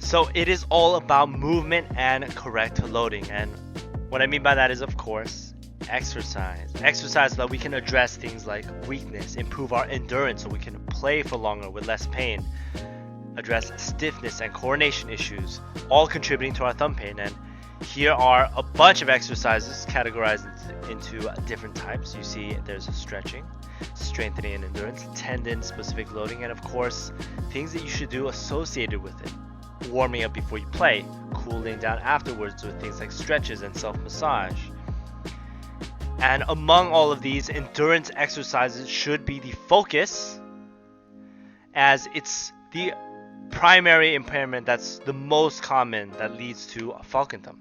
So it is all about movement and correct loading. And what I mean by that is, of course, exercise. Exercise so that we can address things like weakness, improve our endurance so we can play for longer with less pain, address stiffness and coordination issues, all contributing to our thumb pain. And here are a bunch of exercises categorized into different types. You see there's stretching, strengthening and endurance, tendon specific loading, and of course things that you should do associated with it. Warming up before you play, cooling down afterwards with things like stretches and self-massage. And among all of these, endurance exercises should be the focus, as it's the primary impairment that's the most common that leads to a Falcon Thumb.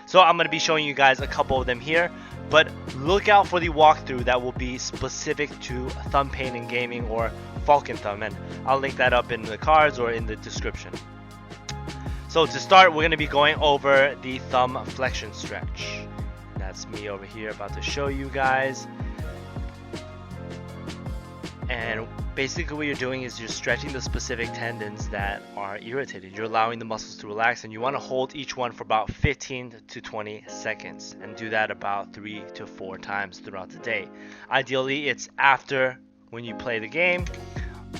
So I'm going to be showing you guys a couple of them here, but look out for the walkthrough that will be specific to thumb pain in gaming or Falcon Thumb, and I'll link that up in the cards or in the description. So to start, we're going to be going over the thumb flexion stretch. That's me over here about to show you guys. And basically what you're doing is you're stretching the specific tendons that are irritated. You're allowing the muscles to relax, and you want to hold each one for about 15 to 20 seconds and do that about 3 to 4 times throughout the day. Ideally, it's after when you play the game,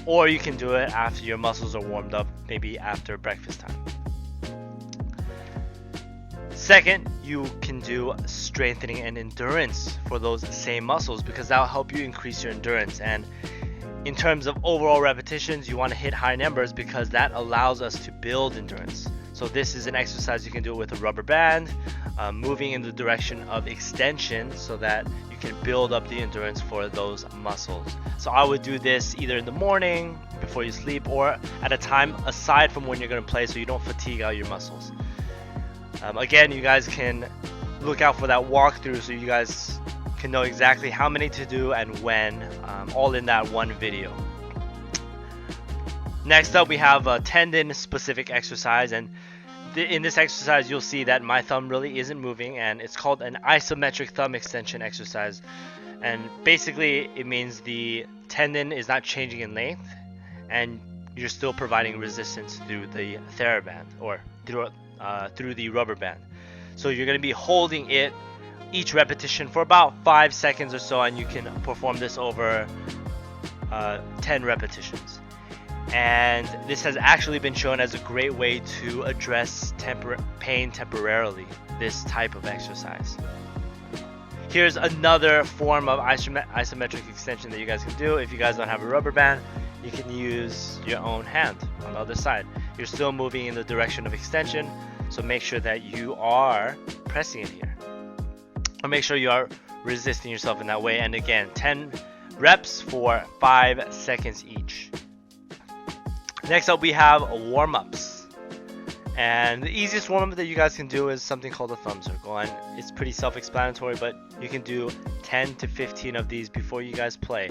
or you can do it after your muscles are warmed up, maybe after breakfast time. Second, you can do strengthening and endurance for those same muscles, because that will help you increase your endurance. And in terms of overall repetitions, you want to hit high numbers because that allows us to build endurance. So this is an exercise you can do with a rubber band, moving in the direction of extension so that you can build up the endurance for those muscles. So I would do this either in the morning before you sleep, or at a time aside from when you're going to play so you don't fatigue out your muscles. Again, you guys can look out for that walkthrough so you guys can know exactly how many to do and when, all in that one video. Next up, we have a tendon specific exercise, and in this exercise you'll see that my thumb really isn't moving, and it's called an isometric thumb extension exercise. And basically it means the tendon is not changing in length and you're still providing resistance through the TheraBand, or through the rubber band. So you're going to be holding it each repetition for about 5 seconds or so, and you can perform this over 10 repetitions. And this has actually been shown as a great way to address pain temporarily, this type of exercise. Here's another form of isometric extension that you guys can do. If you guys don't have a rubber band, you can use your own hand on the other side. You're still moving in the direction of extension, so make sure that you are pressing it here, or make sure you are resisting yourself in that way. And again, 10 reps for 5 seconds each. Next up, we have warm-ups, and the easiest warm-up that you guys can do is something called a thumb circle, and it's pretty self-explanatory, but you can do 10 to 15 of these before you guys play,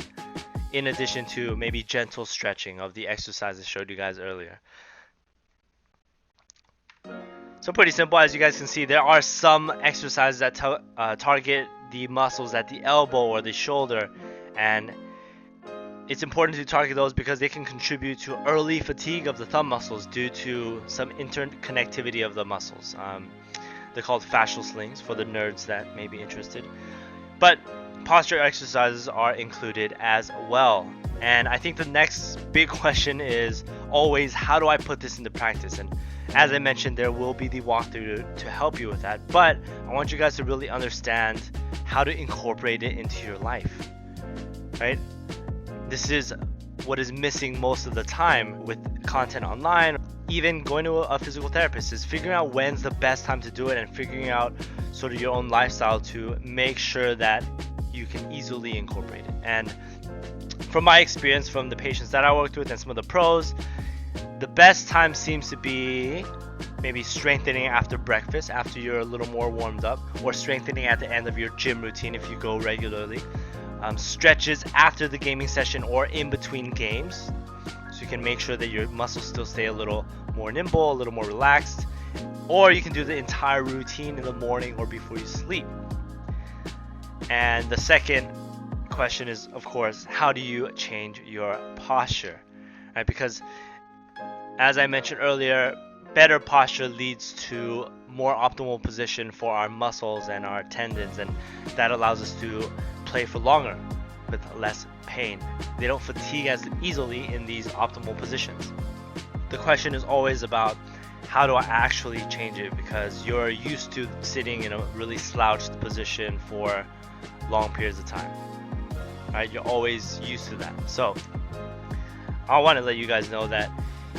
in addition to maybe gentle stretching of the exercises I showed you guys earlier. So pretty simple. As you guys can see, there are some exercises that target the muscles at the elbow or the shoulder, and it's important to target those because they can contribute to early fatigue of the thumb muscles due to some interconnectivity of the muscles. They're called fascial slings for the nerds that may be interested. But posture exercises are included as well. And I think the next big question is always, how do I put this into practice? And as I mentioned, there will be the walkthrough to help you with that. But I want you guys to really understand how to incorporate it into your life, right? This is what is missing most of the time with content online. Even going to a physical therapist is figuring out when's the best time to do it, and figuring out sort of your own lifestyle to make sure that you can easily incorporate it. And from my experience, from the patients that I worked with and some of the pros, the best time seems to be maybe strengthening after breakfast, after you're a little more warmed up, or strengthening at the end of your gym routine if you go regularly. Stretches after the gaming session or in between games, so you can make sure that your muscles still stay a little more nimble, a little more relaxed. Or you can do the entire routine in the morning or before you sleep. And the second question is, of course, how do you change your posture? Right? Because as I mentioned earlier, better posture leads to more optimal position for our muscles and our tendons, and that allows us to play for longer with less pain. They don't fatigue as easily in these optimal positions. The question is always about how do I actually change it, because you're used to sitting in a really slouched position for long periods of time, right? You're always used to that. So I want to let you guys know that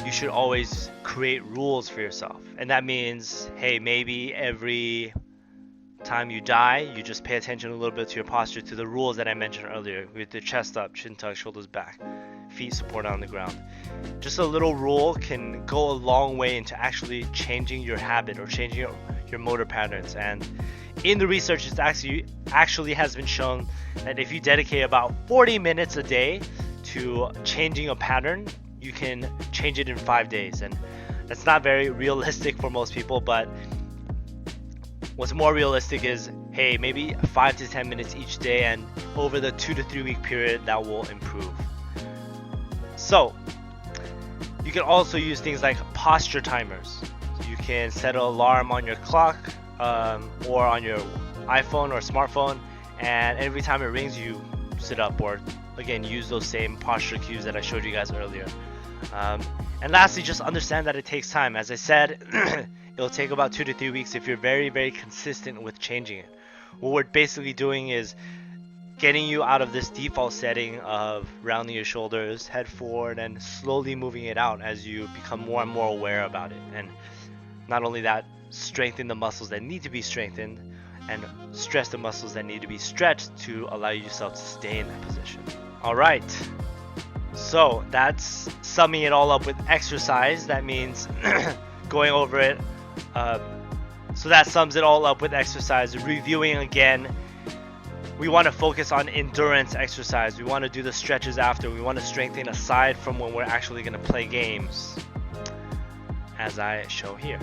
you should always create rules for yourself, and that means, hey, maybe every time you die, you just pay attention a little bit to your posture, to the rules that I mentioned earlier, with the chest up, chin tuck, shoulders back, feet supported on the ground. Just a little rule can go a long way into actually changing your habit or changing your motor patterns. And in the research, it actually has been shown that if you dedicate about 40 minutes a day to changing a pattern, you can change it in 5 days. And that's not very realistic for most people, but what's more realistic is, hey, maybe 5 to 10 minutes each day, and over the 2 to 3 week period, that will improve. So you can also use things like posture timers. You can set an alarm on your clock or on your iPhone or smartphone, and every time it rings, you sit up, or again, use those same posture cues that I showed you guys earlier. And lastly, just understand that it takes time. As I said, it'll take about 2 to 3 weeks if you're very, very consistent with changing it. What we're basically doing is getting you out of this default setting of rounding your shoulders, head forward, and slowly moving it out as you become more and more aware about it. And not only that, strengthen the muscles that need to be strengthened and stress the muscles that need to be stretched to allow yourself to stay in that position. All right. So that's summing it all up with exercise. That means going over it. So that sums it all up with exercise. Reviewing again, we want to focus on endurance exercise. We want to do the stretches after. We want to strengthen aside from when we're actually going to play games, as I show here.